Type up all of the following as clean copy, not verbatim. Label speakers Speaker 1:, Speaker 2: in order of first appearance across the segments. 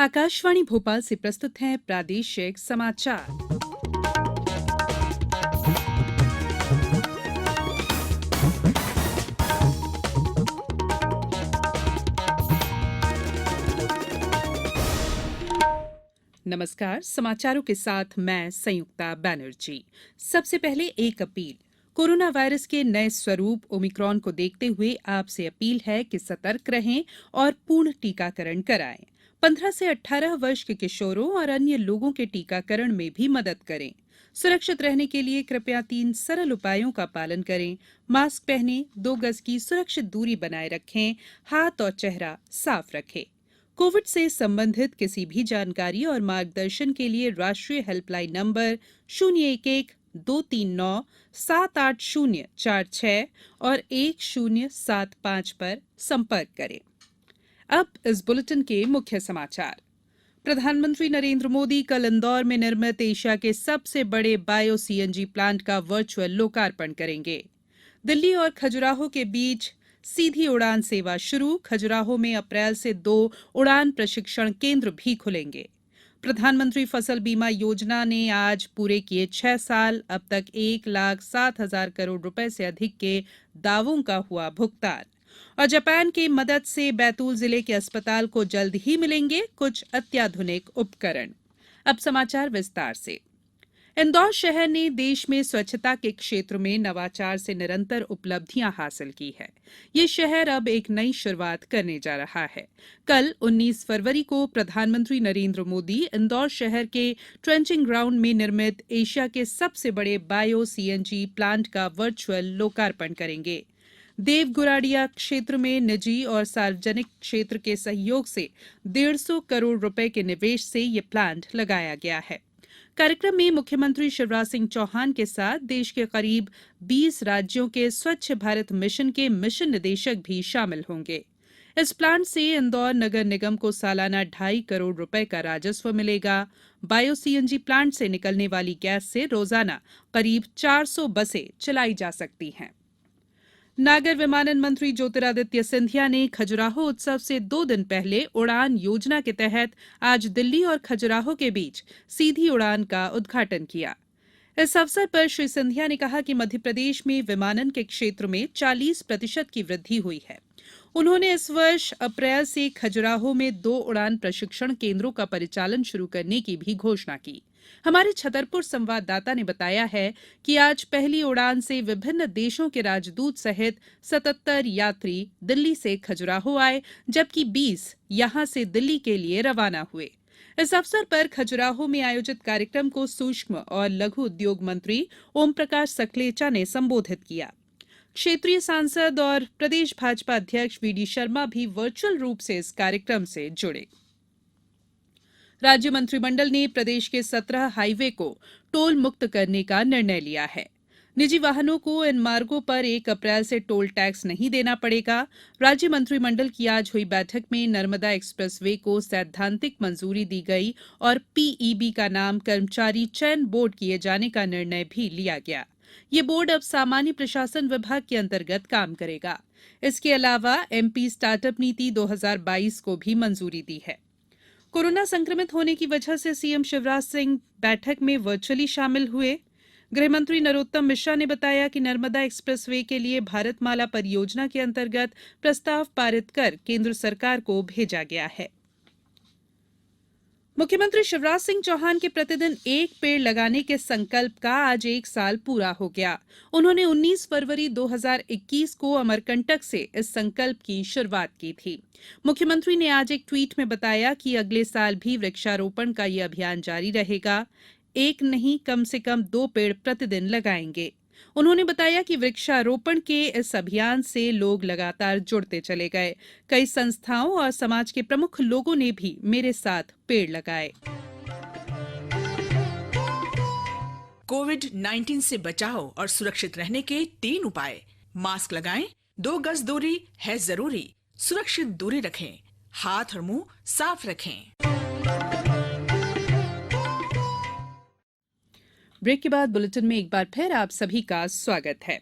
Speaker 1: आकाशवाणी भोपाल से प्रस्तुत हैं प्रादेशिक समाचार। नमस्कार, समाचारों के साथ मैं संयुक्ता बैनर्जी। सबसे पहले एक अपील। कोरोना वायरस के नए स्वरूप ओमिक्रॉन को देखते हुए आपसे अपील है कि सतर्क रहें और पूर्ण टीकाकरण कराएं। 15 से 18 वर्ष के किशोरों और अन्य लोगों के टीकाकरण में भी मदद करें। सुरक्षित रहने के लिए कृपया 3 सरल उपायों का पालन करें। मास्क पहनें, 2 गज की सुरक्षित दूरी बनाए रखें, हाथ और चेहरा साफ रखें। कोविड से संबंधित किसी भी जानकारी और मार्गदर्शन के लिए राष्ट्रीय हेल्पलाइन नंबर 011-239-78046 और 1075 पर संपर्क करें। अब इस बुलेटिन के मुख्य समाचार। प्रधानमंत्री नरेंद्र मोदी कल इंदौर में निर्मित एशिया के सबसे बड़े बायो सीएनजी प्लांट का वर्चुअल लोकार्पण करेंगे। दिल्ली और खजुराहो के बीच सीधी उड़ान सेवा शुरू। खजुराहो में अप्रैल से 2 उड़ान प्रशिक्षण केंद्र भी खुलेंगे। प्रधानमंत्री फसल बीमा योजना ने आज पूरे किए 6 साल। अब तक 1,07,000 करोड़ रुपए से अधिक के दावों का हुआ भुगतान। और जापान की मदद से बैतूल जिले के अस्पताल को जल्द ही मिलेंगे कुछ अत्याधुनिक उपकरण। अब समाचार विस्तार से। इंदौर शहर ने देश में स्वच्छता के क्षेत्र में नवाचार से निरंतर उपलब्धियां हासिल की है। ये शहर अब एक नई शुरुआत करने जा रहा है। कल 19 फरवरी को प्रधानमंत्री नरेंद्र मोदी इंदौर शहर के ट्रेंचिंग ग्राउंड में निर्मित एशिया के सबसे बड़े बायो सीएनजी प्लांट का वर्चुअल लोकार्पण करेंगे। देवगुराडिया क्षेत्र में निजी और सार्वजनिक क्षेत्र के सहयोग से 150 करोड़ रुपए के निवेश से ये प्लांट लगाया गया है। कार्यक्रम में मुख्यमंत्री शिवराज सिंह चौहान के साथ देश के करीब 20 राज्यों के स्वच्छ भारत मिशन के मिशन निदेशक भी शामिल होंगे। इस प्लांट से इंदौर नगर निगम को सालाना 2.5 करोड़ रुपए का राजस्व मिलेगा। बायो सीएनजी प्लांट से निकलने वाली गैस से रोजाना करीब 400 बसें चलाई जा सकती हैं। नागर विमानन मंत्री ज्योतिरादित्य सिंधिया ने खजुराहो उत्सव से 2 दिन पहले उड़ान योजना के तहत आज दिल्ली और खजुराहो के बीच सीधी उड़ान का उद्घाटन किया। इस अवसर पर श्री सिंधिया ने कहा कि मध्य प्रदेश में विमानन के क्षेत्र में 40% की वृद्धि हुई है। उन्होंने इस वर्ष अप्रैल से खजुराहो में 2 उड़ान प्रशिक्षण केंद्रों का परिचालन शुरू करने की भी घोषणा की। हमारे छतरपुर संवाददाता ने बताया है कि आज पहली उड़ान से विभिन्न देशों के राजदूत सहित 77 यात्री दिल्ली से खजुराहो आए, जबकि 20 यहां से दिल्ली के लिए रवाना हुए। इस अवसर पर खजुराहो में आयोजित कार्यक्रम को सूक्ष्म और लघु उद्योग मंत्री ओम प्रकाश सकलेचा ने संबोधित किया। क्षेत्रीय सांसद और प्रदेश भाजपा अध्यक्ष वीडी शर्मा भी वर्चुअल रूप से इस कार्यक्रम से जुड़े। राज्य मंत्रिमंडल ने प्रदेश के 17 हाईवे को टोल मुक्त करने का निर्णय लिया है। निजी वाहनों को इन मार्गों पर 1 अप्रैल से टोल टैक्स नहीं देना पड़ेगा। राज्य मंत्रिमंडल की आज हुई बैठक में नर्मदा एक्सप्रेसवे को सैद्धांतिक मंजूरी दी गई और पीईबी का नाम कर्मचारी चयन बोर्ड किए जाने का निर्णय भी लिया गया। ये बोर्ड अब सामान्य प्रशासन विभाग के अंतर्गत काम करेगा। इसके अलावा एमपी स्टार्टअप नीति 2022 को भी मंजूरी दी है। कोरोना संक्रमित होने की वजह से सीएम शिवराज सिंह बैठक में वर्चुअली शामिल हुए। गृहमंत्री नरोत्तम मिश्रा ने बताया कि नर्मदा एक्सप्रेसवे के लिए भारतमाला परियोजना के अंतर्गत प्रस्ताव पारित कर केंद्र सरकार को भेजा गया है। मुख्यमंत्री शिवराज सिंह चौहान के प्रतिदिन 1 पेड़ लगाने के संकल्प का आज 1 साल पूरा हो गया। उन्होंने 19 फरवरी 2021 को अमरकंटक से इस संकल्प की शुरुआत की थी। मुख्यमंत्री ने आज एक ट्वीट में बताया कि अगले साल भी वृक्षारोपण का ये अभियान जारी रहेगा। 1 नहीं, कम से कम 2 पेड़ प्रतिदिन लगाएंगे। उन्होंने बताया कि वृक्षारोपण के इस अभियान से लोग लगातार जुड़ते चले गए। कई संस्थाओं और समाज के प्रमुख लोगों ने भी मेरे साथ पेड़ लगाए।
Speaker 2: कोविड-19 से बचाव और सुरक्षित रहने के 3 उपाय। मास्क लगाएं, 2 गज दूरी है जरूरी, सुरक्षित दूरी रखें, हाथ और मुंह साफ रखें।
Speaker 1: ब्रेक के बाद बुलेटिन में एक बार फिर आप सभी का स्वागत है।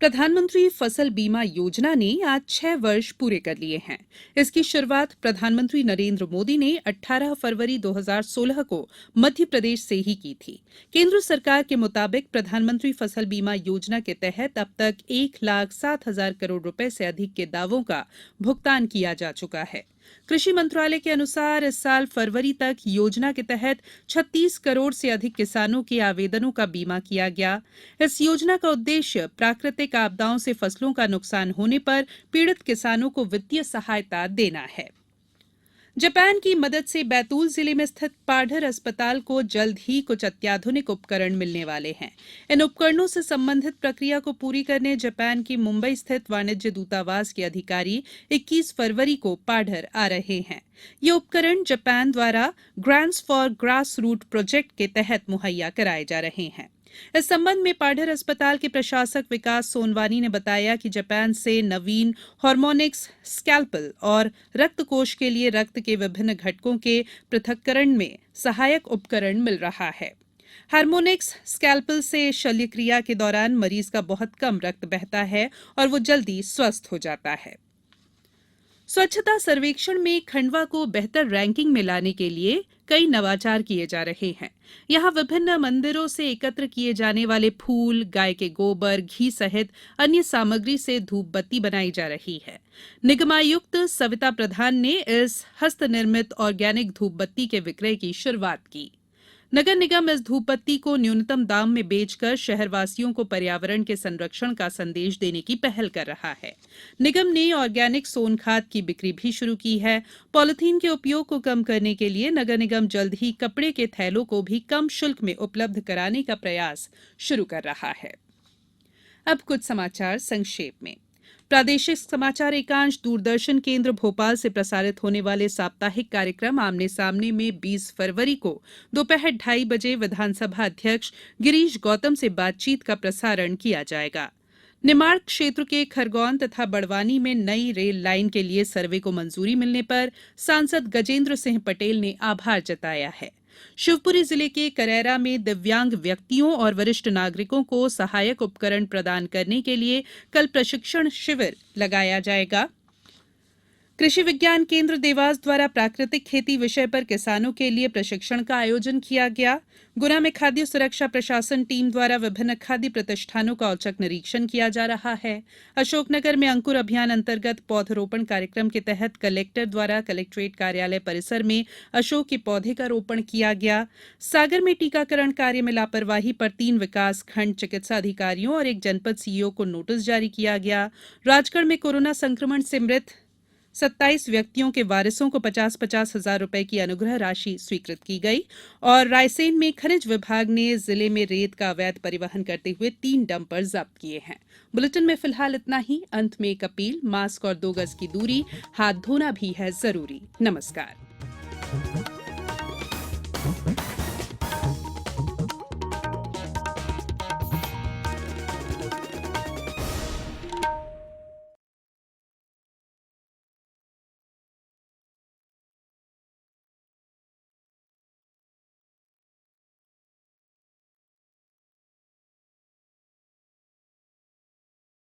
Speaker 1: प्रधानमंत्री फसल बीमा योजना ने आज 6 वर्ष पूरे कर लिए हैं। इसकी शुरुआत प्रधानमंत्री नरेंद्र मोदी ने 18 फरवरी 2016 को मध्य प्रदेश से ही की थी। केंद्र सरकार के मुताबिक प्रधानमंत्री फसल बीमा योजना के तहत अब तक 1,07,000 करोड़ रुपए से अधिक के दावों का भुगतान किया जा चुका है। कृषि मंत्रालय के अनुसार इस साल फरवरी तक योजना के तहत 36 करोड़ से अधिक किसानों के आवेदनों का बीमा किया गया। इस योजना का उद्देश्य प्राकृतिक आपदाओं से फसलों का नुकसान होने पर पीड़ित किसानों को वित्तीय सहायता देना है। जापान की मदद से बैतूल जिले में स्थित पाढ़र अस्पताल को जल्द ही कुछ अत्याधुनिक उपकरण मिलने वाले हैं। इन उपकरणों से संबंधित प्रक्रिया को पूरी करने जापान की मुंबई स्थित वाणिज्य दूतावास के अधिकारी 21 फरवरी को पाढ़र आ रहे हैं। ये उपकरण जापान द्वारा grants for grass root project के तहत मुहैया कराए जा रहे हैं। इस संबंध में पाढ़र अस्पताल के प्रशासक विकास सोनवानी ने बताया कि जापान से नवीन हार्मोनिक्स स्कैल्पल और रक्त कोष के लिए रक्त के विभिन्न घटकों के पृथक्करण में सहायक उपकरण मिल रहा है। हार्मोनिक्स स्कैल्पल से शल्यक्रिया के दौरान मरीज का बहुत कम रक्त बहता है और वो जल्दी स्वस्थ हो जाता है। स्वच्छता सर्वेक्षण में खंडवा को बेहतर रैंकिंग में लाने के लिए कई नवाचार किए जा रहे हैं। यहाँ विभिन्न मंदिरों से एकत्र किए जाने वाले फूल, गाय के गोबर, घी सहित अन्य सामग्री से धूप बत्ती बनाई जा रही है। निगमायुक्त सविता प्रधान ने इस हस्त निर्मित ऑर्गेनिक धूप बत्ती के विक्रय की शुरुआत की। नगर निगम इस धूप बत्ती को न्यूनतम दाम में बेचकर शहरवासियों को पर्यावरण के संरक्षण का संदेश देने की पहल कर रहा है। निगम ने ऑर्गेनिक सोन खाद की बिक्री भी शुरू की है। पॉलिथीन के उपयोग को कम करने के लिए नगर निगम जल्द ही कपड़े के थैलों को भी कम शुल्क में उपलब्ध कराने का प्रयास शुरू कर रहा है। अब कुछ समाचार संक्षेप में। प्रादेशिक समाचार एकांश दूरदर्शन केंद्र भोपाल से प्रसारित होने वाले साप्ताहिक कार्यक्रम आमने सामने में 20 फरवरी को दोपहर 2:30 बजे विधानसभा अध्यक्ष गिरीश गौतम से बातचीत का प्रसारण किया जाएगा। निमाड़ क्षेत्र के खरगौन तथा बड़वानी में नई रेल लाइन के लिए सर्वे को मंजूरी मिलने पर सांसद गजेंद्र सिंह पटेल ने आभार जताया है। शिवपुरी जिले के करैरा में दिव्यांग व्यक्तियों और वरिष्ठ नागरिकों को सहायक उपकरण प्रदान करने के लिए कल प्रशिक्षण शिविर लगाया जाएगा। कृषि विज्ञान केंद्र देवास द्वारा प्राकृतिक खेती विषय पर किसानों के लिए प्रशिक्षण का आयोजन किया गया। गुना में खाद्य सुरक्षा प्रशासन टीम द्वारा विभिन्न खाद्य प्रतिष्ठानों का औचक निरीक्षण किया जा रहा है। अशोकनगर में अंकुर अभियान अंतर्गत पौधरोपण कार्यक्रम के तहत कलेक्टर द्वारा कलेक्ट्रेट कार्यालय परिसर में अशोक के पौधे का रोपण किया गया। सागर में टीकाकरण कार्य में लापरवाही पर 3 विकास खंड चिकित्सा अधिकारियों और एक जनपद सीईओ को नोटिस जारी किया गया। राजगढ़ में कोरोना संक्रमण से मृत 27 व्यक्तियों के वारिसों को 50-50 हजार रुपए की अनुग्रह राशि स्वीकृत की गई। और रायसेन में खनिज विभाग ने जिले में रेत का अवैध परिवहन करते हुए 3 डंपर जब्त किए हैं। बुलेटिन में फिलहाल इतना ही। अंत में एक अपील, मास्क और 2 गज की दूरी, हाथ धोना भी है जरूरी। नमस्कार।